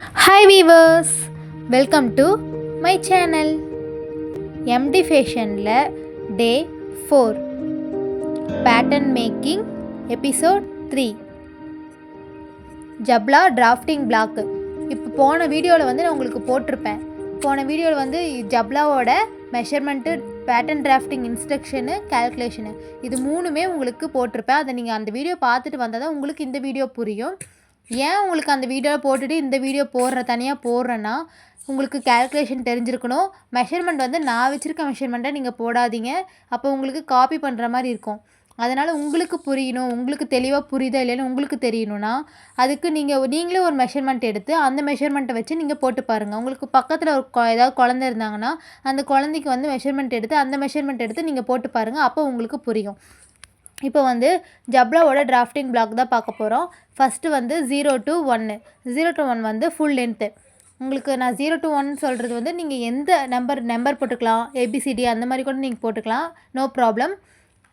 Hi viewers, welcome to my channel. MD Fashionல Day 4 Pattern Making Episode 3 ஜப்லா drafting block. இப்போ போன வீடியோவில் வந்து நான் உங்களுக்கு போட்டிருப்பேன். போன வீடியோவில் வந்து ஜப்லாவோட measurement, pattern drafting instruction, calculation இது மூணுமே உங்களுக்கு போட்டிருப்பேன். அதை நீங்கள் அந்த வீடியோ பார்த்துட்டு வந்தால் தான் உங்களுக்கு இந்த வீடியோ புரியும். ஏன் உங்களுக்கு அந்த வீடியோ போட்டுட்டு இந்த வீடியோ தனியாக போடுறேன்னா, உங்களுக்கு கால்குலேஷன் தெரிஞ்சிருக்கணும். மெஷர்மெண்ட் வந்து நான் வச்சுருக்க மெஷர்மெண்ட்டை நீங்கள் போடாதீங்க. அப்போ உங்களுக்கு காப்பி பண்ணுற மாதிரி இருக்கும். அதனால் உங்களுக்கு புரியணும், உங்களுக்கு தெளிவாக புரியுதா இல்லைன்னு உங்களுக்கு தெரியணும்னா, அதுக்கு நீங்களே ஒரு மெஷர்மெண்ட் எடுத்து அந்த மெஷர்மெண்ட்டை வச்சு நீங்கள் போட்டு பாருங்கள். உங்களுக்கு பக்கத்தில் ஒரு ஏதாவது குழந்தை இருந்தாங்கன்னா, அந்த குழந்தைக்கு வந்து மெஷர்மெண்ட் எடுத்து அந்த மெஷர்மெண்ட் எடுத்து நீங்கள் போட்டு பாருங்கள். அப்போ உங்களுக்கு புரியும். இப்போ வந்து ஜப்லாவோட டிராஃப்டிங் பிளாக் தான் பார்க்க போகிறோம். ஃபஸ்ட்டு வந்து 0 to 1. 0 to 1 வந்து ஃபுல் லென்த்து. உங்களுக்கு நான் 0 to 1 சொல்கிறது வந்து நீங்கள் எந்த நம்பர் போட்டுக்கலாம், ஏபிசிடி அந்த மாதிரி கூட நீங்கள் போட்டுக்கலாம், நோ ப்ராப்ளம்.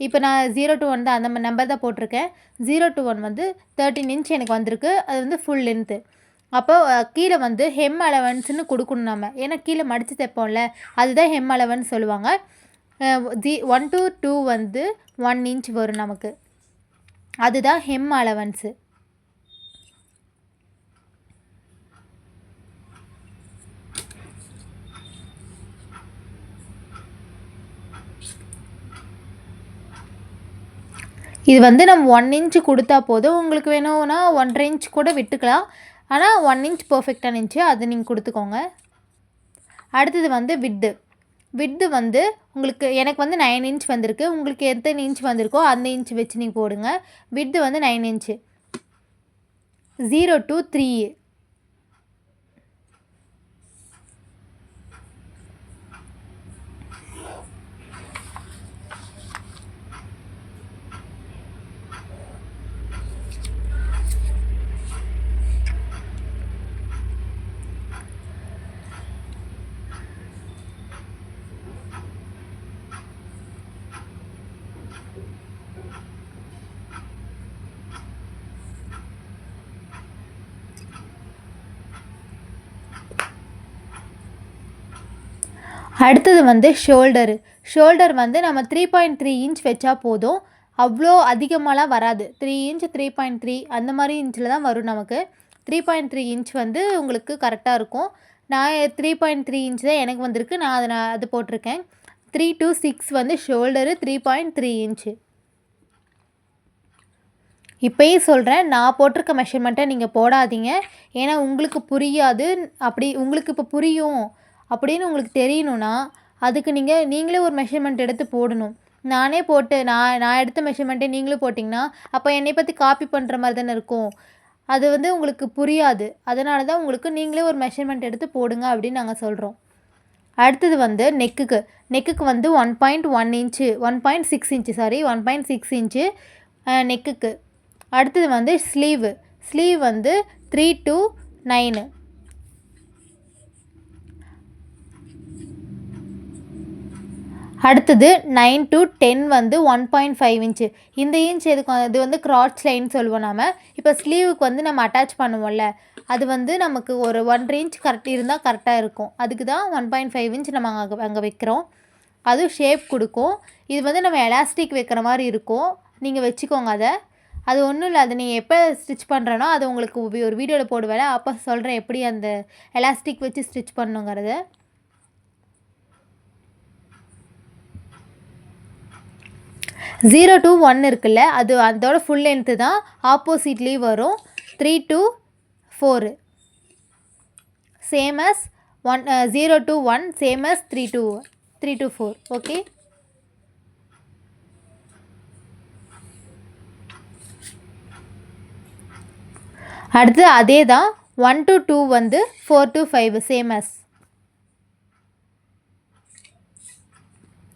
இப்போ நான் 0 to 1 தான் அந்த நம்பர் தான் போட்டிருக்கேன். 0 to 1 வந்து 13 இன்ச் எனக்கு வந்திருக்கு. அது வந்து ஃபுல் லென்த்து. அப்போ கீழே வந்து ஹெம் அலவன்ஸ்னு கொடுக்கணும் நம்ம. ஏன்னா கீழே மடித்து தைப்போம்ல, அதுதான் ஹெம் அலவன்ஸ் சொல்லுவாங்க. 1 to 2 வந்து 1 இன்ச் வரும் நமக்கு. அதுதான் ஹெம் அலவன்ஸு. இது வந்து நம்ம 1 இன்ச் கொடுத்தா போதும். உங்களுக்கு வேணும்னா 1.5 இன்ச் கூட விட்டுக்கலாம். ஆனால் 1 இன்ச் பர்ஃபெக்டான இன்ச்சு அது நீங்கள் கொடுத்துக்கோங்க. அடுத்தது வந்து விட்டு வந்து எனக்கு வந்து 9 இன்ச் வந்திருக்கு. உங்களுக்கு எத்தனை இன்ச் வந்திருக்கோ அந்த இன்ச் வச்சு நீங்கள் போடுங்க. விட்டு வந்து 9 இன்ச்சு. 0 to 3. அடுத்தது வந்து ஷோல்டர் வந்து நம்ம 3.3 இன்ச் வச்சா போதும். அவ்வளோ அதிகமாகலாம் வராது. 3 இன்ச் 3.3 அந்த மாதிரி இன்ச்சில் தான் வரும் நமக்கு. 3.3 இன்ச் வந்து உங்களுக்கு கரெக்டாக இருக்கும். நான் 3.3 இன்ச் தான் எனக்கு வந்திருக்கு. நான் அது போட்டிருக்கேன். 3 to 6 வந்து ஷோல்டரு, 3.3 இன்ச்சு. இப்போயும் சொல்கிறேன், நான் போட்டிருக்க மெஷர்மெண்ட்டை நீங்கள் போடாதீங்க. ஏன்னா உங்களுக்கு புரியாது. அப்படி உங்களுக்கு இப்போ புரியும் அப்படின்னு உங்களுக்கு தெரியணும்னா, அதுக்கு நீங்களே ஒரு மெஷர்மெண்ட் எடுத்து போடணும். நானே போட்டு நான் எடுத்த மெஷர்மெண்ட்டே நீங்களும் போட்டிங்கன்னா, அப்போ என்னை பற்றி காப்பி பண்ணுற மாதிரி தானே இருக்கும். அது வந்து உங்களுக்கு புரியாது. அதனால தான் உங்களுக்கு நீங்களே ஒரு மெஷர்மெண்ட் எடுத்து போடுங்க அப்படின்னு நாங்கள் சொல்கிறோம். அடுத்தது வந்து நெக்குக்கு வந்து 1.1 இன்ச்சு 1.6 இன்ச்சு 1.6 இன்ச்சு நெக்குக்கு. அடுத்தது வந்து ஸ்லீவ் வந்து 3 to 9. அடுத்தது 9 to 10 வந்து 1.5 இன்ச்சு. இந்த இன்ச் எதுக்கும், இது வந்து கிராச் லைன் சொல்லுவோம் நாம். இப்போ ஸ்லீவுக்கு வந்து நம்ம அட்டாச் பண்ணுவோம்ல, அது வந்து நமக்கு ஒரு 1.5 இன்ச் இருந்தால் கரெக்டாக இருக்கும். அதுக்கு தான் 1.5 இன்ச் நம்ம அங்கே வைக்கிறோம். அதுவும் ஷேப் கொடுக்கும். இது வந்து நம்ம எலாஸ்டிக் வைக்கிற மாதிரி இருக்கும். நீங்கள் வச்சுக்கோங்க அதை. அது ஒன்றும் இல்லை. அது நீங்கள் எப்போ ஸ்டிச் பண்ணுறனோ அது உங்களுக்கு ஒரு வீடியோவில் போடுவேன். அப்போ சொல்கிறேன் எப்படி அந்த எலாஸ்டிக் வச்சு ஸ்டிச் பண்ணுங்கிறது. ஜீரோ to 1 இருக்குல்ல, அது அதோட ஃபுல் லென்த்து தான். ஆப்போசிட்லேயும் வரும். 3 to 4 same as 0 to 1 same as 3 to 4. Okay. அடுத்து அதே தான் 1 to 2 வந்து 4 to 5 சேம் as.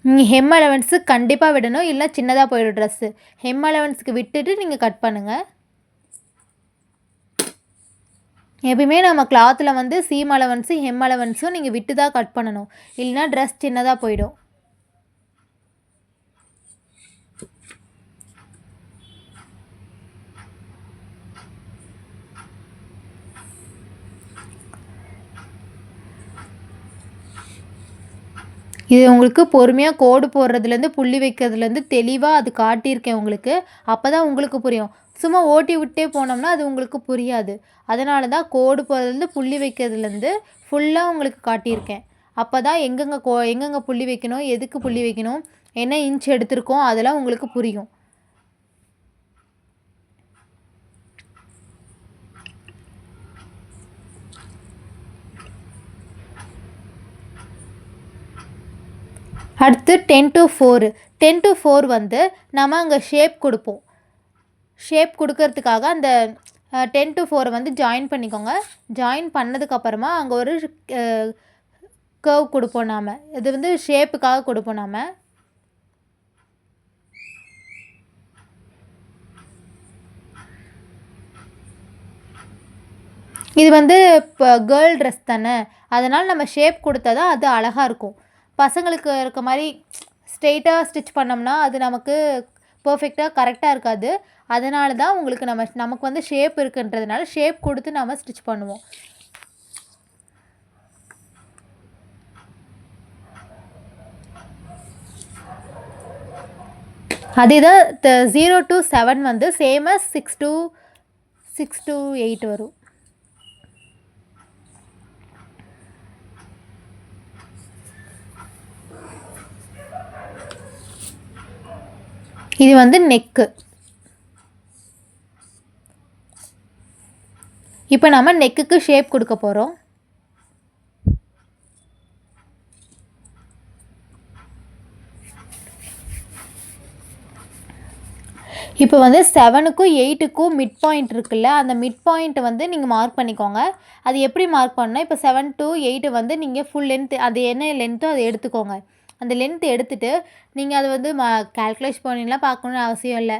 நீங்கள் ஹெம் அலவன்ஸு கண்டிப்பாக விடணும், இல்லை சின்னதாக போயிடும் ட்ரெஸ்ஸு. ஹெம் அலவன்ஸுக்கு விட்டுட்டு நீங்கள் கட் பண்ணுங்கள். எப்பயுமே நம்ம கிளாத்தில் வந்து சீம் அலவன்ஸும் ஹெம் அலவன்ஸும் நீங்கள் விட்டு தான் கட் பண்ணணும். இல்லைனா ட்ரெஸ் சின்னதாக போயிடும். இது உங்களுக்கு பொறுமையாக கோடு போடுறதுலேருந்து புள்ளி வைக்கிறதுலேருந்து தெளிவாக அது காட்டியிருக்கேன் உங்களுக்கு. அப்போ தான் உங்களுக்கு புரியும். சும்மா ஓட்டி விட்டே போனோம்னா அது உங்களுக்கு புரியாது. அதனால தான் கோடு போடுறதுலேருந்து புள்ளி வைக்கிறதுலேருந்து ஃபுல்லாக உங்களுக்கு காட்டியிருக்கேன். அப்போ தான் எங்கெங்கே புள்ளி வைக்கணும், எதுக்கு புள்ளி வைக்கணும், என்ன இன்ச் எடுத்திருக்கோம் அதெல்லாம் உங்களுக்கு புரியும். அடுத்து 10 to 4 10 to 4 வந்து நம்ம அங்கே ஷேப் கொடுப்போம். ஷேப் கொடுக்கறதுக்காக அந்த 10 to 4 வந்து ஜாயின் பண்ணிக்கோங்க. ஜாயின் பண்ணதுக்கப்புறமா அங்கே ஒரு கர்வ் கொடுப்போம் நாம். இது வந்து ஷேப்புக்காக கொடுப்போம் நாம். இது வந்து இப்போ கேர்ள் ட்ரெஸ் தானே, அதனால் நம்ம ஷேப் கொடுத்தா தான் அது அழகாக இருக்கும். பசங்களுக்கு இருக்க மாதிரி ஸ்ட்ரெயிட்டாக ஸ்டிச் பண்ணோம்னா அது நமக்கு பர்ஃபெக்டாக கரெக்டாக இருக்காது. அதனால தான் உங்களுக்கு நமக்கு வந்து ஷேப் இருக்குன்றதுனால ஷேப் கொடுத்து நம்ம ஸ்டிச் பண்ணுவோம். அதே தான் 0 to 7 வந்து சேம் as 6 to 8 வரும். இது வந்து நெக்கு. இப்போ நம்ம நெக்குக்கு ஷேப் கொடுக்க போகிறோம். இப்போ வந்து 7க்கும் 8க்கும் மிட் பாயிண்ட் இருக்குல்ல, அந்த மிட் பாயிண்ட்டை வந்து நீங்கள் மார்க் பண்ணிக்கோங்க. அது எப்படி மார்க் பண்ணால், இப்போ 7 to 8 வந்து நீங்கள் ஃபுல் லென்த் அது என்ன லென்த்தோ அதை எடுத்துக்கோங்க. அந்த லென்த் எடுத்துகிட்டு நீங்கள் அதை வந்து கால்குலேஷன் பண்ணிலாம் பார்க்கணுன்னு அவசியம் இல்லை.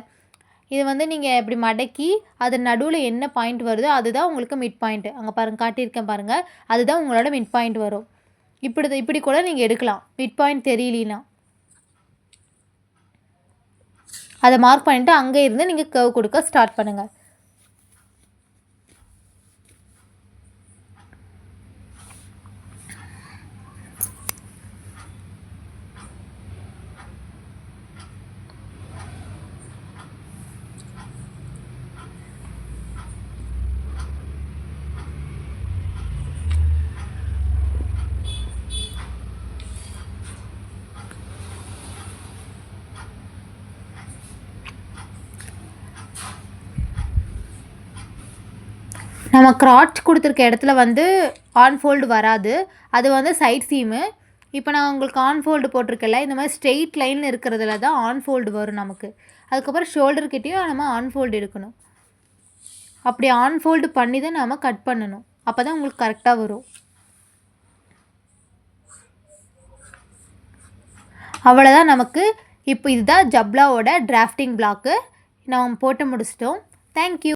இது வந்து நீங்கள் இப்படி மடக்கி அது நடுவில் என்ன பாயிண்ட் வருதோ அதுதான் உங்களுக்கு மிட் பாயிண்ட்டு. அங்கே பாருங்கள், காட்டியிருக்கேன் பாருங்கள், அதுதான் உங்களோட மிட் பாயிண்ட் வரும். இப்படி கூட நீங்கள் எடுக்கலாம். மிட் பாயிண்ட் தெரியலனா அதை மார்க் பண்ணிவிட்டு அங்கே இருந்து நீங்கள் கர்வ் கொடுக்க ஸ்டார்ட் பண்ணுங்கள். நம்ம கிராச் கொடுத்துருக்க இடத்துல வந்து ஆன் ஃபோல்டு வராது, அது வந்து சைட் சீமு. இப்போ நான் உங்களுக்கு ஆன் ஃபோல்டு போட்டிருக்கல, இந்த மாதிரி ஸ்ட்ரெயிட் லைன் இருக்கிறதுல தான் ஆன் ஃபோல்டு வரும் நமக்கு. அதுக்கப்புறம் ஷோல்டர்கிட்டையும் நம்ம ஆன் ஃபோல்டு எடுக்கணும். அப்படி ஆன் ஃபோல்டு பண்ணி தான் நம்ம கட் பண்ணணும். அப்போ தான் உங்களுக்கு கரெக்டாக வரும். அவ்வளோதான் நமக்கு. இப்போ இதுதான் ஜப்லாவோட டிராஃப்டிங் பிளாக்கு. நாம் போட்டு முடிச்சிட்டோம். தேங்க்யூ.